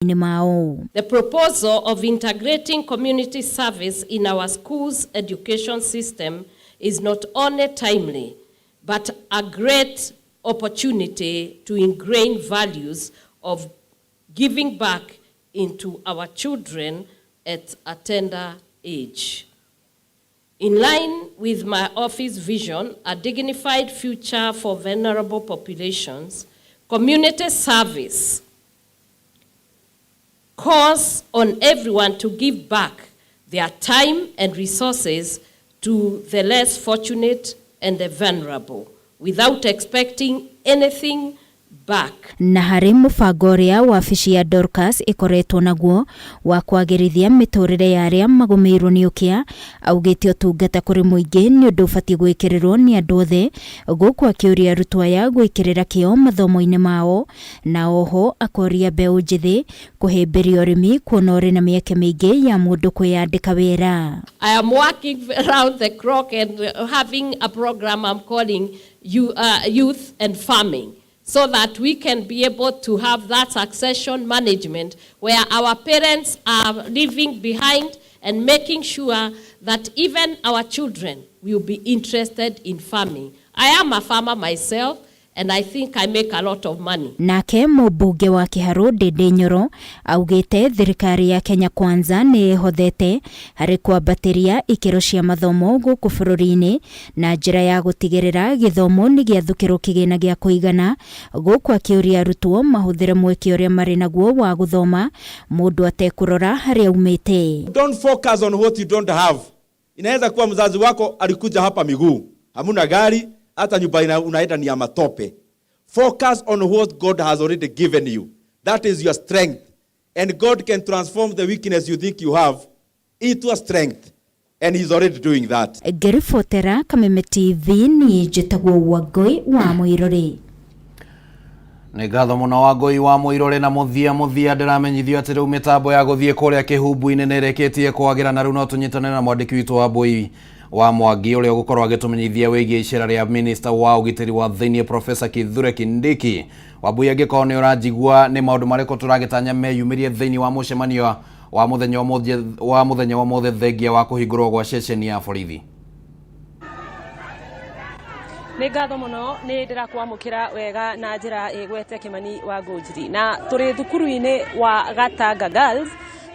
The proposal of integrating community service in our schools' education system is not only timely, but a great opportunity to ingrain values of giving back into our children at a tender age. In line with my office vision, a dignified future for vulnerable populations, community service calls on everyone to give back their time and resources to the less fortunate and the vulnerable without expecting anything back. Na harĩ mũbango ũrĩa wabici ya Dorcas ĩkoretwo naguo wa kwagĩrithia mĩtũrĩre ya arĩa magũmĩirwo nĩ ũkĩa, augĩte ũtungata kũrĩ mũingĩ nĩ ũndũ ũbatiĩ gwĩkĩrĩrwo nĩ andũ othe, gũkũ akĩũria arutwo aya gwĩkĩrĩra kĩo mathomo-inĩ mao, na oho akoria mbeũ njĩthĩ kũhĩmbĩria ũrĩmi kuona ũrĩ na mĩeke mĩingĩ ya mũndũ kwĩyandĩka wĩra. I am working around the clock and having a program I'm calling Youth and Farming, so that we can be able to have that succession management where our parents are leaving behind and making sure that even our children will be interested in farming. I am a farmer myself, and I think I make a lot of money. Nake mũmbunge wa Kĩharũ Ndĩndĩ Nyoro augĩte thirikari ya Kenya Kwanza nĩ ĩhothete harĩ kwambatĩria ikĩro cia mathomo gũkũ bũrũri-inĩ na njĩra ya gũtigĩrĩra gĩthomo nĩ gĩathũkĩrwo kĩgĩna gĩa kũigana, gũkũ akĩũria arutwo mahũthĩre mweke ũrĩa marĩ naguo wa gũthoma mũndũ atekũrora harĩa umĩte. Don't focus on what you don't have. Inaweza kuwa mzazi wako alikuja hapa miguu, hamuna gari, hata nyumba unaenda ni ya matope. Focus on what God has already given you. That is your strength. And God can transform the weakness you think you have into a strength. And He's already doing that. Gerifotera Kameme TV ni njĩtagwo Wangui wa Mũirore. Nĩ ngatho mũno Wangui wa Mũirore na mũthia ndĩramenyithio atĩ rĩu mĩtambo ya gũthiĩ kũrĩa kĩhumbu-inĩ nĩ ĩrĩkĩtie kwagĩra na rĩu no tũnyitane na mwandĩki witũ wa Mbũi wa Mwangi ũrĩa ũgũkorwo agĩtũmenyithia wĩgiĩ icera rĩa Minister wa ũgitĩri wa thĩinĩ Professor Kithure Kindiki. Wambui angĩkorwo nĩ ũranjigua nĩ maũndũ marĩkũ tũragĩtanya meyumĩrie thĩinĩ wa mũcemanio wa mũthenya wa ũmũthĩ thengia wa kũhingũrwo gwa ceceni ya borithi. Nĩ ngatho mũno nĩ ndĩrakwamũkĩra wega na njĩra ĩgwete Kimani wa Ngũnjiri na tũrĩ thukuru-inĩ wa Gatanga Girls.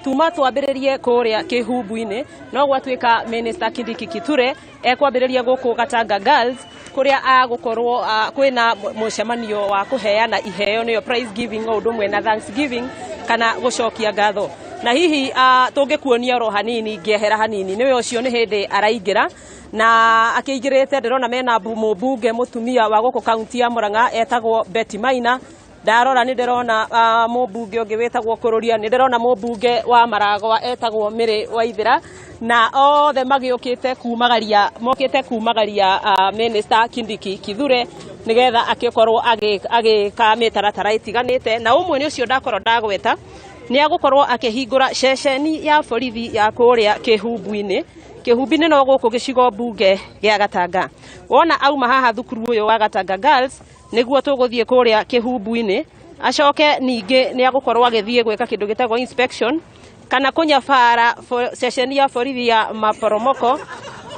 Tuma twambĩrĩrie kũrĩa kĩhumbu-inĩ no gwatuĩka Minister Kindiki Kithure ekwambĩrĩria gũkũ Gatanga Girls kũrĩa agũkorwo kwĩna mũcemanio wa kũheana iheo nĩyo prize giving o ũndũ ũmwe na thanksgiving kana gũcokia ngatho. Na hihi tũngĩkuonia ro hanini ngĩehera hanini nĩwe ũcio nĩ hĩndĩ araingĩra na akĩingĩrĩte ndĩrona mena mũmbunge mũtumia wa gũkũ kaunti ya Murang'a etagwo Betty Maina. Ndarora nĩ ndĩrona mũmbunge ũngĩ wĩtagwo Kũrũria, nĩ ndĩrona mũmbunge wa Maragwa etagwo Mĩrĩ Waithĩra, na othe magĩũkĩte kumagaria Minister Kindiki Kithure nĩgetha akĩkorwo agĩka mĩtaratara ĩtiganĩte. Na ũmwe nĩ ũcio ndakorwo ndagweta nĩ agũkorwo akĩhingũra ceceni ya borithi ya kũrĩa kĩhumbu-inĩ. Kĩhumbu-inĩ no gũkũ gĩcigo mbunge gĩa Gatanga. Wona auma haha thukuru ũyũ wa Gatanga Girls nĩguo tũgũthiĩ kũrĩa kĩhumbu-inĩ, acoke ningĩ nĩ agũkorwo agĩthiĩ gwĩka kĩndũ gĩtagwo inspection kana kũnyabara ceceni ya borithi ya Maporomoko,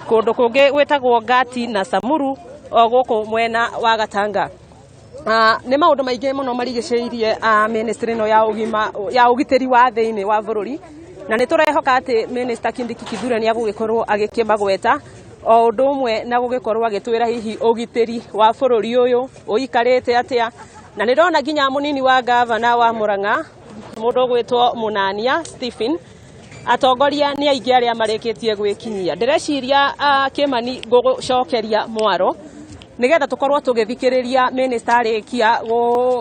kũndũ kũngĩ gwĩtagwo Ngati na Samuru o gũkũ mwena wa Gatanga. Nĩ maũndũ maingĩ mũno marigicĩirie ministry ĩno ya ũgitĩri wa thĩinĩ wa bũrũri, na nĩ tũrehoka atĩ Minister Kindiki Kithure nĩ agũgĩkorwo agĩkĩmagweta o ũndũ ũmwe na gũgĩkorwo agĩtwĩra hihi ũgitĩri wa bũrũri ũyũ ũikarĩte atĩa. Na nĩ ndona nginya mũnini wa gavana wa Murang'a mũndũ ũgwĩtwo Mũnania Stephen, atongoria nĩ aingĩ arĩa marĩkĩtie gwĩkinyia. Ndĩreciria Kimani gũcokeria mwaro nĩgetha tũkorwo tũgĩthikĩrĩria minister arĩkia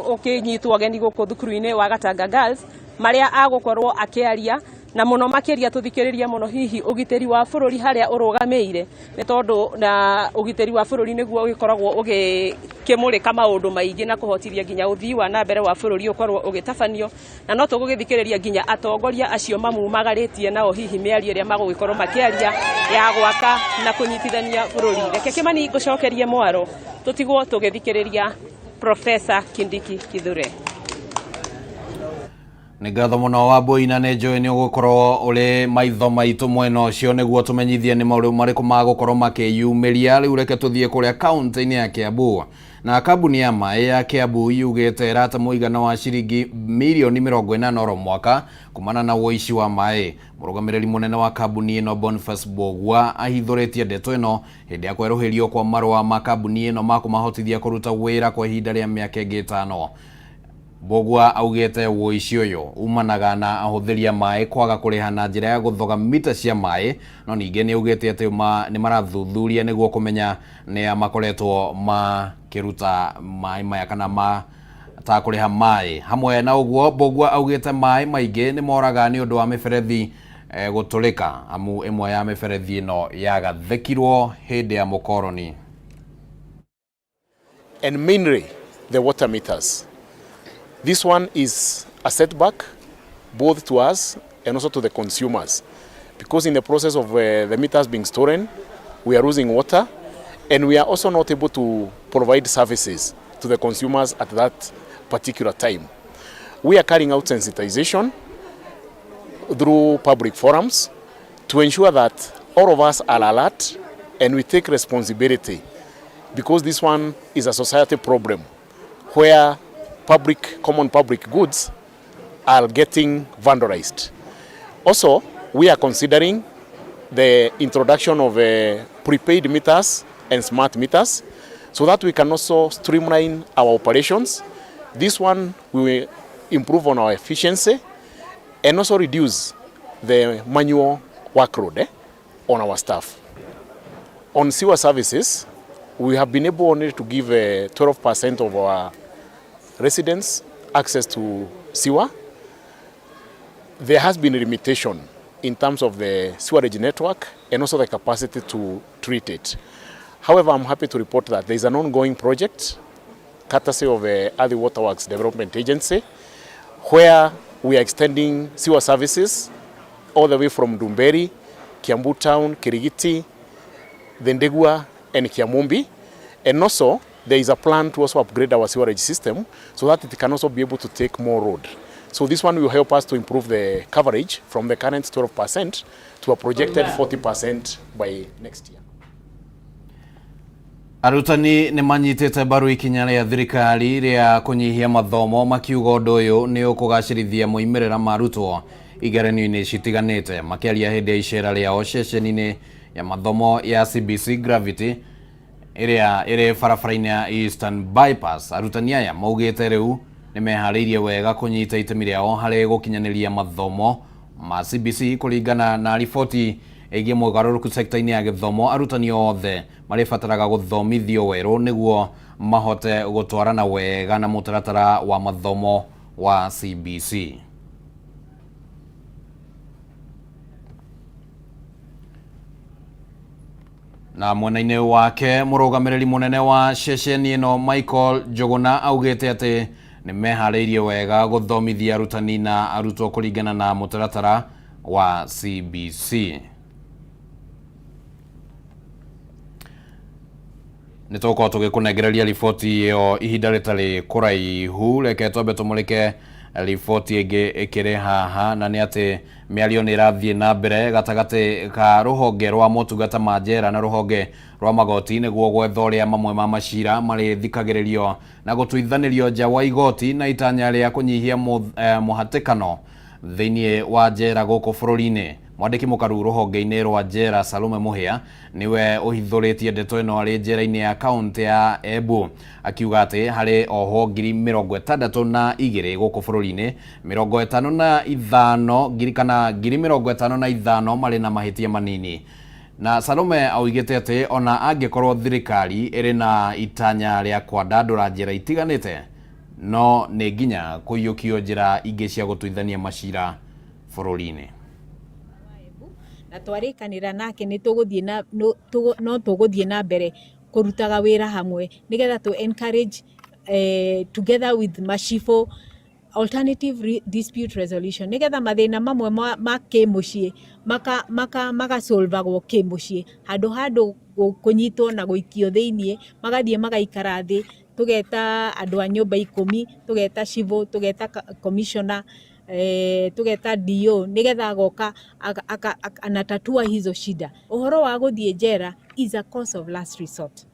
ũkĩnyitwo ageni gũkũ thukuru-inĩ wa Gatanga Girls marĩa agũkorwo akĩaria, na mũno makĩria tũthikĩrĩria mũno hihi ũgitĩri wa bũrũri harĩa ũrũgamĩire, nĩ tondũ na ũgitĩri wa bũrũri nĩguo ũgĩkoragwo ũgĩkĩmũrĩka maũndũ maingĩ na kũhotithia nginya ũthii wa na mbere wa bũrũri ũkorwo ũgĩtabanio, na no tũgũgĩthikĩrĩria nginya atongoria acio mamumagarĩtie nao hihi mĩario ĩrĩa magũgĩkorwo makĩaria ya gwaka na kũnyitithania bũrũri. Reke Kimani ngũcokerie mwaro tũtigwo tũgĩthikĩrĩria Professor Kindiki Kithure. nĩ ngatho mũno wa Mbũi na nĩ njũĩ nĩ ũgũkorwo ũrĩ maitho maitũ mwena ũcio nĩguo tũmenyithie nĩ maũndũ marĩkũ magũkorwo makĩyumĩria. Rĩu reke tũthiĩ kũrĩa kaunti-inĩ ya Kiambu, na kambuni ya maĩ ya Kiambu yugĩte ĩrata mũigana wa ciringi mirioni 40 oro mwaka kumana na ũici wa maĩ. Mũrũgamĩrĩri mũnene wa kambuni ĩno Boniface Bogwa ahithũrĩtie ndeto ĩno hĩndĩ ya kwerũhĩrio kwa marũa ma kambuni ĩno ma kũmahotithia kũruta wĩra kwa ihinda rĩa mĩaka ĩngĩ 5. Bogwa augete ũici ũyũ umanaga na ahũthĩria maĩ kwaga kũrĩha na njĩra ya gũthoga mita cia maĩ, no ningĩ nĩ augĩte atĩ nĩ marathuthuria nĩguo kũmenya nĩ makoretwo makĩruta maĩ maya kana matakũrĩha maĩ. Hamwe na ũguo Bogwa augĩte maĩ maingĩ nĩ moraga nĩ ũndũ wa mĩberethi gũtũrĩka, amu ĩmwe ya mĩberethi ĩno yagathĩkirwo hĩndĩ ya mũkoroni. And mainly the water meters. This one is a setback both to us and also to the consumers, because in the process of the meters being stolen, we are losing water and we are also not able to provide services to the consumers at that particular time. We are carrying out sensitization through public forums to ensure that all of us are alert and we take responsibility, because this one is a society problem where common public goods are getting vandalized. Also, we are considering the introduction of prepaid meters and smart meters so that we can also streamline our operations. This one will improve on our efficiency and also reduce the manual workload on our staff. On sewer services, we have been able only to give 12% of our residents access to sewer. There has been a limitation in terms of the sewerage network and also the capacity to treat it. However, I'm happy to report that there is an ongoing project courtesy of the Early Waterworks Development Agency, where we are extending sewer services all the way from Dumberi, Kiambu Town, Kirigiti, Ndegwa and Kiamumbi. And also there is a plan to also upgrade our sewerage system so that it can also be able to take more road. So this one will help us to improve the coverage from the current 12% to a projected 40% by next year. Arutani nĩ manyitĩte mbaru ikinya rĩa thirikari rĩa kũnyihia mathomo, makiuga ũndũ ũyũ nĩ ũkũgacĩrithia moimĩrĩra ma arutwo igeranio-inĩ citiganĩte. Makĩaria hĩndĩ ya icera rĩao ceceni-inĩ ya mathomo ya CBC Gravity ĩrĩa ĩrĩ barabara-inĩ ya Eastern Bypass, arutani aya maugĩte rĩu nĩ meharĩirie wega kũnyita itemi rĩao harĩ gũkinyanĩria mathomo ma CBC. Kũringana na riboti ĩgiĩ mogarũrũku sekta-inĩ ya gĩthomo, arutani othe marĩbataraga gũthomithio werũ nĩguo mahote gũtwarana wega na mũtaratara wa mathomo wa CBC. Na mwena-inĩ wake mũrũgamĩrĩri mũnene wa ceceni ĩno Michael Njuguna augĩte atĩ nĩ meharĩirie wega gũthomithia arutani na arutwo kũringana na mũtaratara wa CBC. Nĩ tũgũkorwo tũgĩkũnengereria riboti ĩyo ihinda rĩtarĩ kũraihu. Reke twambe tũmũrĩke riboti ĩngĩ ĩkĩrĩ haha, na nĩ atĩ mĩario nĩ ĩrathiĩ na mbere gatagatĩ ka rũhonge rwa motungata ma njera na rũhonge rwa magoti nĩguo gwetha ũrĩa mamwe ma macira marĩthikagĩrĩrio na gũtuithanĩrio nja wa igoti na itanya rĩa kũnyihia mũhatĩkano thĩinĩ wa njera gũkũ bũrũri-inĩ. Mwandĩki mũkaru rũhonge-inĩ rwa njera Salome Mũhĩa niwe ũhithũrĩtie ndeto ĩno arĩ njera-inĩ ya kaunti ya Embu, akiuga atĩ harĩ oho 62,000 gũkũ bũrũri-inĩ, 55,000 kana 55,000 marĩ na mahĩtia manini. Na Salome augĩte atĩ ona angĩkorwo thirikari ĩrĩ na itanya rĩa kwandandũra njĩra itiganĩte, no nĩ nginya kũiyũkio njĩra ingĩ cia gũtuithania macira bũrũri-inĩ. Na twarikanira nake ni tuguthie no tuguthie na mbere kurutaga wira hamwe nigetha to encourage together with Mashifo alternative dispute resolution nigetha mathina mamwe ma kimucie maka solvagwo kimucie handu kunyitwo na guikio thiini magathie magaikara thi tugeta andu a nyumba 10 tugeta civil tugeta commissioner tugeta DO nigetha agoka anatatua hizo shida. Uhoro wa guthie njera is a cause of last resort.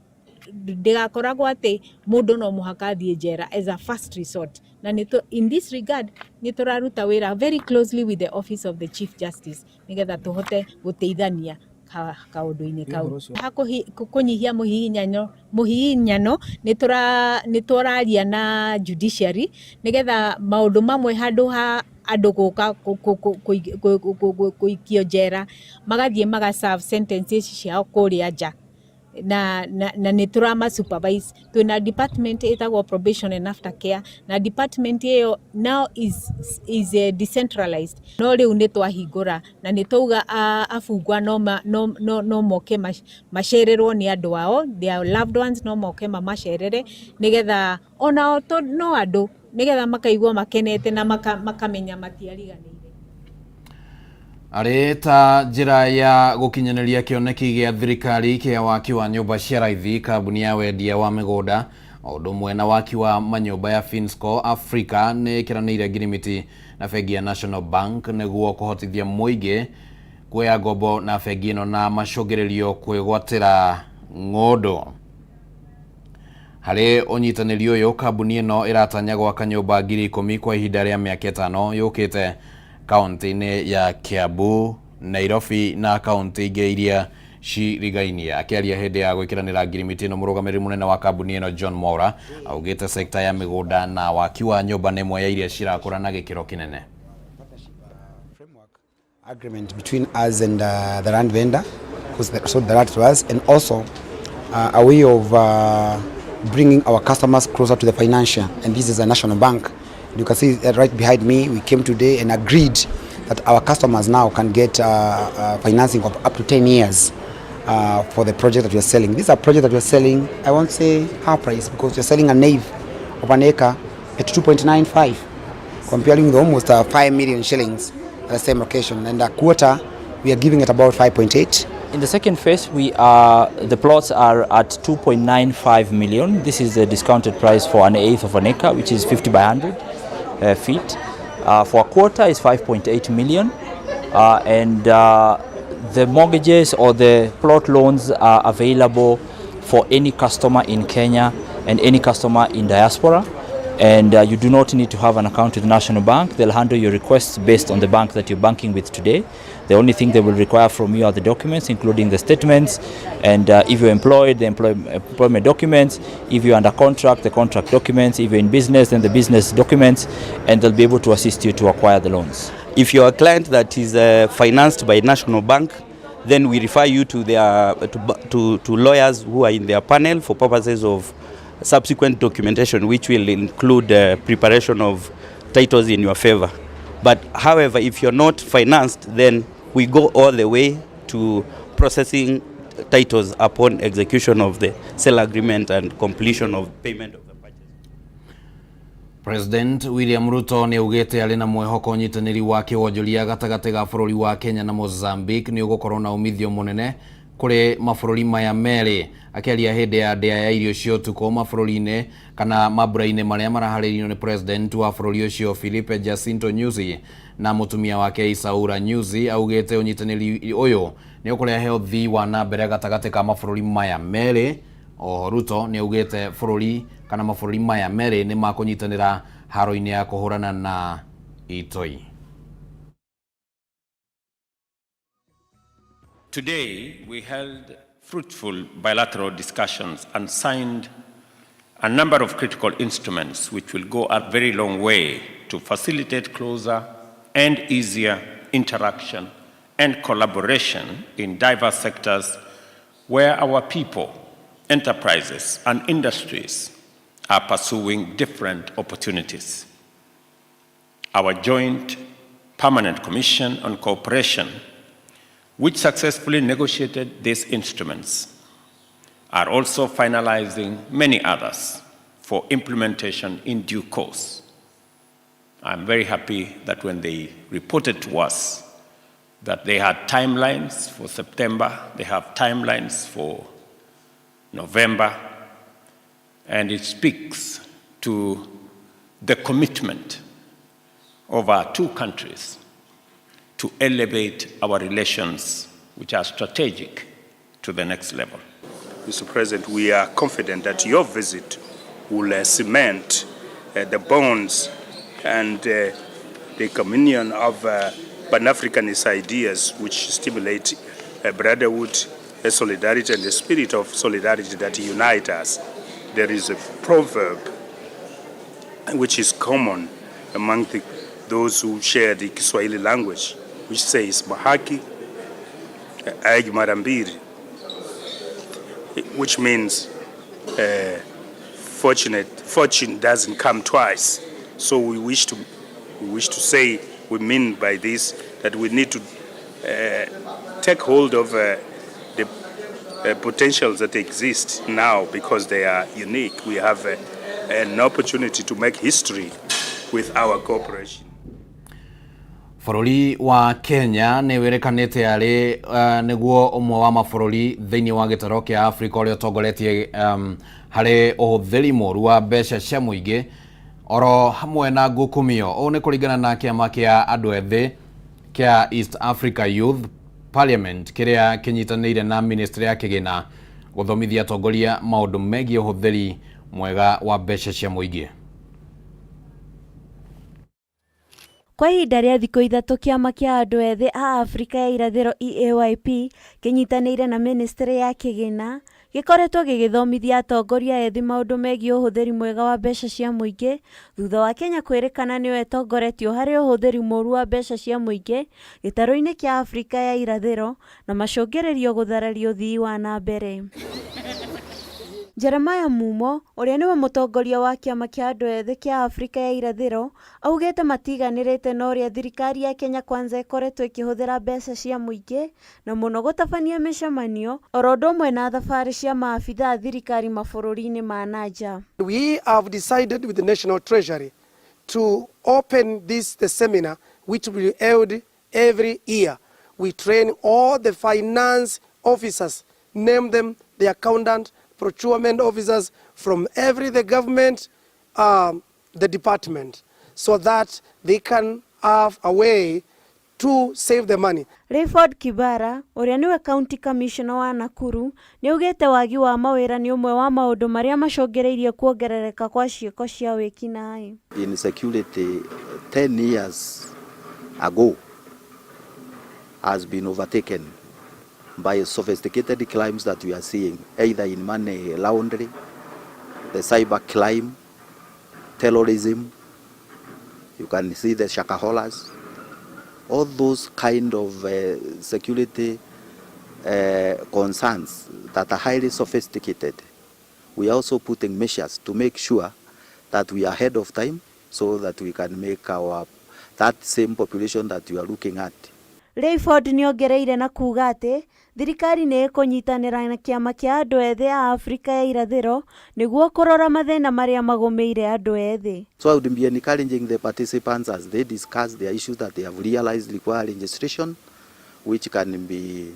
Ndigakoragwo ati mundu no muhaka athie njera as a first resort. Na in this regard ni turaruta wira very closely with the office of the Chief Justice nigetha tuhote guteithania kaundu-ini kau. Kunyihia muhihinyano ni turaria na judiciary nigetha maundu mamwe handu ha andu guka kuikio njera magathie magaserve sentences ciao kuria nja na ni turama supervise. Twina department itagwo probation and aftercare na department iyo now is decentralized. No riu ni twahingura na ni tuga afungwa no moke macererwo ni andu ao, their loved ones no moke macerere nigetha onao no andu nigetha makaigua makenete na makamenya matiariganire. Arĩ ta njĩra ya gũkinyanĩria kĩoneki gĩa thirikari kĩa waki wa nyũmba cia raithi, kambuni ya wendia wa mĩgũnda o ũndũ ũmwe na waki wa manyũmba ya Finsco Africa nĩ ĩkĩranĩire ngirimiti na bengi ya National Bank nĩguo kũhotithia mũingĩ kuoya ngombo na bengi ĩno na macũngĩrĩrio kwĩgwatĩra ng'ũndũ. Harĩ ũnyitanĩri ũyũ, kambuni ĩno ĩratanya gwaka nyũmba 10,000 kwa ihinda rĩa mĩaka 5 yũkĩte kaunti-inĩ ya Kiambu, Nairobi na kaunti ingĩ iria cirigainie. Akĩaria hĩndĩ ya gwĩkĩranĩra ngirimiti ĩno, mũrũgamĩrĩri mũnene wa kambuni ĩno John Mohoro augĩte sekta ya mĩgũnda na waki wa nyũmba nĩ ĩmwe ya iria cirakũra na gĩkĩro kĩnene. Agreement between us and the land vendor who sold the land to us, and also a way of bringing our customers closer to the financial, and this is a national bank. You can see right behind me, we came today and agreed that our customers now can get financing of up to 10 years for the project that we are selling. This is a project that we are selling, I won't say half price, because we are selling an eighth of an acre at 2.95, comparing with almost 5 million shillings at the same location. And a quarter, we are giving it about 5.8. In the second phase, the plots are at 2.95 million. This is the discounted price for an eighth of an acre, which is 50 by 100 feet. For a quarter is 5.8 million. And the mortgages or the plot loans are available for any customer in Kenya and any customer in diaspora. And you do not need to have an account with the National Bank. They'll handle your requests based on the bank that you're banking with today. The only thing they will require from you are the documents, including the statements, and if you're employed, the employment documents. If you're under contract, the contract documents. If you're in business, then the business documents, and they'll be able to assist you to acquire the loans. If you're a client that is financed by National Bank, then we refer you to their to lawyers who are in their panel for purposes of subsequent documentation, which will include preparation of titles in your favor. But however, if you're not financed, then we go all the way to processing titles upon execution of the sale agreement and completion of payment of the purchase. President William Ruto nĩ augĩte arĩ na mwĩhoko ũnyitanĩri wa kĩwonjoria gatagatĩ ga bũrũri wa Kenya na Mozambique nĩ ũgũkorwo na umithio mũnene kũrĩ mabũrũri maya merĩ. Akĩaria hĩndĩ ya ndĩa ya irio cia ũtukũ mabũrũri-inĩ kana mambura-inĩ marĩa maraharĩrĩirio nĩ president wa bũrũri ũcio Philippe Jacinto Nyusi na mũtumia wake Isaura Nyusi, augĩte ũnyitanĩri ũyũ nĩ ũkũrehe ũthii wa na mbere gatagatĩ ka mabũrũri maya merĩ. O Ruto nĩ augĩte bũrũri kana mabũrũri maya merĩ nĩ makũnyitanĩra haro-inĩ ya kũhũrana na itoi. Today, we held fruitful bilateral discussions and signed a number of critical instruments which will go a very long way to facilitate closer and easier interaction and collaboration in diverse sectors where our people, enterprises, and industries are pursuing different opportunities. Our joint Permanent Commission on Cooperation, which successfully negotiated these instruments, are also finalizing many others for implementation in due course. I'm very happy that when they reported to us that they had timelines for September, they have timelines for November, and it speaks to the commitment of our two countries to elevate our relations, which are strategic, to the next level. Mr. President, we are confident that your visit will cement the bonds and the communion of Pan-Africanist ideas which stimulate brotherhood, solidarity, and the spirit of solidarity that unite us. There is a proverb which is common among those who share the Kiswahili language, which says, mahaki aij marambiri, which means fortune doesn't come twice. So we wish to say, we mean by this that we need to take hold of the potentials that exist now because they are unique. We have an opportunity to make history with our cooperation. Bururi wa Kenya ni werekanite ari niguo umwe wa mabururi thiini wa gitaro kia Africa uria utongoretie hari uhuthiri moru wa mbeca cia muingi oro hamwe na ngukumio. O ni kuringana na kiama kia andu ethi kia East Africa Youth Parliament kiria kinyitanire na ministry ya kigina guthomithia atongoria maundu megie uhuthiri mwega wa mbeca cia muingi. Kwa ihinda rĩa thikũ ithatũ kĩama kĩa andũ ethĩ a Afrika ya irathĩro EAYP kĩnyitanĩire na ministry ya kĩgĩna gĩkoretwo gĩgĩthomithia atongoria ethĩ maũndũ megie ũhũthĩri mwega wa mbeca cia mũingĩ thutha wa Kenya kwĩrĩkana nĩyo ĩtongoretio harĩ ũhũthĩri mũru wa mbeca cia mũingĩ gĩtarũ-inĩ kĩa Afrika ya irathĩro na macũngĩrĩrio gũthararia ũthii wa na mbere. Jeremiah Mumo, ũrĩa nĩwe mũtongoria wa kĩama kĩa andũ ethĩ kĩa Afrika ya irathĩro, augĩte matiganĩrĩte na ũrĩa thirikari ya Kenya Kwanza ĩkoretwo ĩkĩhũthĩra mbeca cia mũingĩ na mũno gũtabania mĩcemanio oro ũndũ ũmwe na thabarĩ cia maabitha thirikari mabũrũri-inĩ ma nanja. We have decided with the National Treasury to open the seminar which will be held every year. We train all the finance officers, name them the accountant, procurement officers from the government, the department, so that they can have a way to save the money. Rayford Kibara, ũrĩa nĩwe County Commissioner wa Nakuru, nĩaugĩte wagi wa mawĩra nĩ ũmwe wa maũndũ marĩa macũngĩrĩirie kuongerereka kwa ciĩko cia wĩkinaĩ. Insecurity 10 years ago has been overtaken by sophisticated crimes that we are seeing, either in money laundering, the cyber crime, terrorism. You can see the shakaholas, all those kind of security concerns that are highly sophisticated. We are also putting measures to make sure that we are ahead of time so that we can make that same population that we are looking at. Rayford nĩongereire na kuga atĩ thirikari nĩ ĩkũnyitanĩra na kĩama kĩa andũ ethĩ a Afrika ya irathĩro nĩguo kũrora mathĩna marĩa magũmĩire andũ ethĩ. So I would be encouraging the participants as they discuss the issues that they have realized require registration, which can be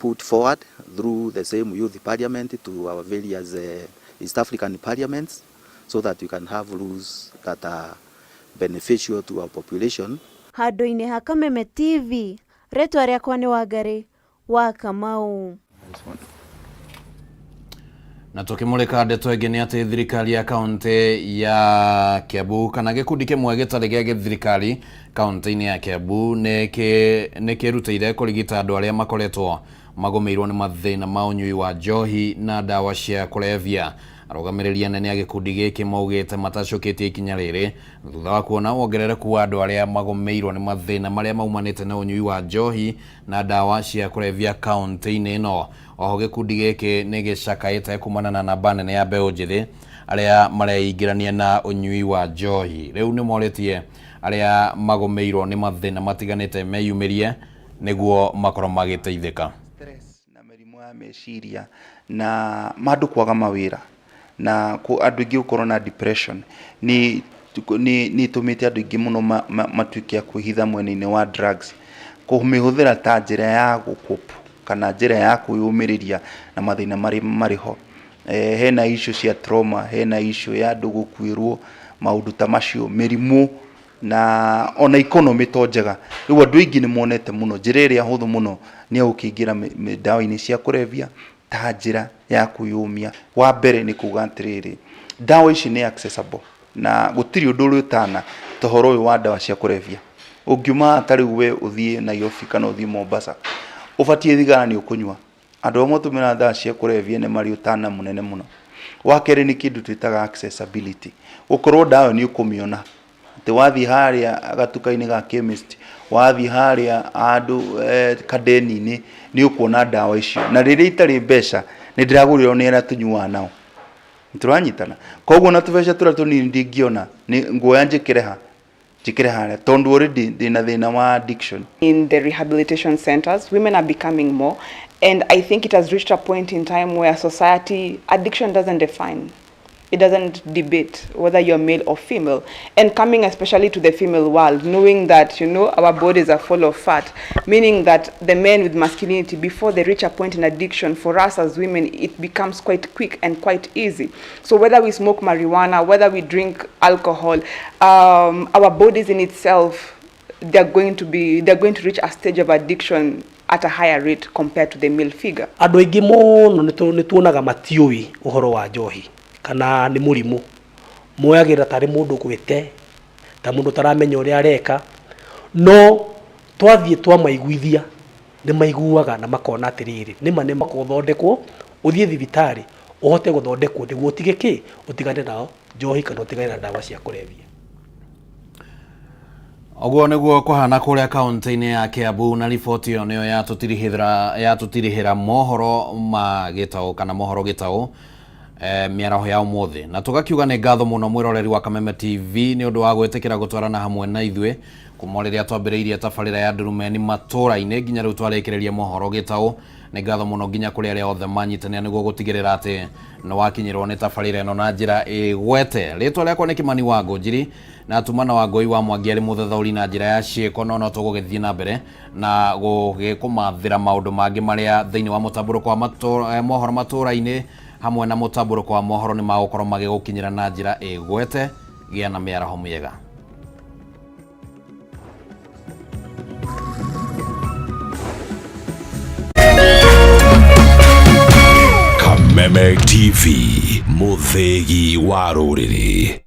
put forward through the same youth parliament to our various East African parliaments, so that we can have rules that are beneficial to our population. Handũ-inĩ ha Kameme TV, rĩtwa rĩakwa nĩ Wangari wa Kamau. Na tukimulika ndeto ĩngĩ nĩ atĩ thirikari ya kaunti ya Kiambu kana gĩkundi kĩmwe gĩtarĩ gĩa gĩthirikari kaunti-inĩ ya Kiambu nĩ kĩrutĩire kũrigita andũ arĩa makoretwo magũmĩirwo nĩ mathĩna ma ũnyui wa njohi na ndawa cia kũrebia. Arũgamĩrĩri anene a gĩkundi gĩkĩ maugĩte matacũkĩtie ikinya rĩrĩ thutha wa kuona wongerereku wa andũ arĩa magũmĩirwo nĩ mathĩna marĩa maumanĩte na ũnyui wa njohi na ndawa cia kũrebia kaunti-inĩ ĩno. Oho gĩkundi gĩkĩ nĩ gĩcakaĩte kumana na namba nene ya mbeũ njĩthĩ arĩa mareingĩrania na ũnyui wa njohi. Rĩu nĩ morĩtie arĩa magũmĩirwo nĩ mathĩna matiganĩte meyumĩrie nĩguo makorwo magĩteithĩka. Stress na mĩrimũ ya meciria na mandũ kwaga mawĩra na andũ aingĩ gũkorwo na depression ni tumĩte andũ aingĩ mũno matuĩke a kwĩhitha mwena-inĩ wa drugs, kũmĩhũthĩra ta njĩra ya gũkopu kana njĩra ya kwĩyũmĩrĩria na mathĩna marĩ ho. Hena issue cia trauma, hena issue ya andũ gũkuĩrwo, maũndũ ta macio, mĩrimũ na ona economy to njega riu andu aingi ni monete muno njira iria huthu muno ni ukiingira dawa-ini cia kurevia ta njira ya kuyumia. Wa mbere ni kuga atiriri dawa ici ni accessible na gutiri undu uri utana tohoro uyu wa dawa cia kurevia. Ungiuma atari we uthie Nairobi kana uthie Mombasa ubatie thigara ni ukunywa. Andu amwe tumira dawa cia kurevia ni mari utana munene muno. Wa kere ni kindu twitaga accessibility. Ukorwo dawa ni ukumiona te wathi haria agatuka-ini ga chemist wathi haria andu kadeni ni ukuona dawa icio na riria itari mbeca ni ndiraguriro ni ara tunyua nao nturanyitana koguo na tubeca tura tunini ndingiona ni nguoya njikire haria tondu already ndina thina wa addiction. In the rehabilitation centers, women are becoming more, and I think it has reached a point in time where society, addiction doesn't define. It doesn't debate whether you're male or female. And coming especially to the female world, knowing that, our bodies are full of fat, meaning that the men with masculinity, before they reach a point in addiction, for us as women, it becomes quite quick and quite easy. So whether we smoke marijuana, whether we drink alcohol, our bodies in itself, they're going to reach a stage of addiction at a higher rate compared to the male figure. Andu aingi muno nituonaga matiui uhoro wa njohi kana ni murimu moyagira tari mundu gwite ta mundu taramenya uria areka no twathie twamaiguithia ni maiguaga na makona atiriri nima ni makothondekwo uthie thibitari uhote guthondekwo niguo utige utigane nao njohi kana utigane na dawa cia kurevia. Oguo niguo kuhana kuria kaunti-ini ya Kiambu na riboti iyo niyo yatutirihira mohoro ma Gitau kana mohoro Gitau miaraho ya umuthi na tugakiuga ni ngatho muno mwiroreri wa Kameme TV ni undu wa gwetekera gutwarana hamwe na ithwe kuma riria twambiriirie tabarira ya ndurumeni matura-ini nginya riu twarekereria mohoro Gitau. Ni ngatho muno nginya kuri aria othe manyitania niguo gutigirira ati no wakinyirwo ni tabarira ino na njira igwete. Ritwa riakwa ni Kimani wa Ngũnjiri na atumana wa Ngũi wa Mwangi ari muthethauri na njira ya ciiko no tugugithie na mbere na gugikumathira maundu mangi maria thiini wa mutamburuko wa mohoro matura-ini hamwe na mutamburuko wa mohoro ni magukorwo magigukinyira na njira igwete. Gia na miaraho miega. Kameme TV, muthegi wa ruriri.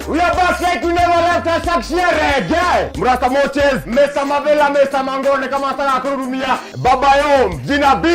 We are back like we never left us again. Mrasta Moches, Mesa Mavela, Mesa Mangone kama ataka kurudumia. Baba yo, jina B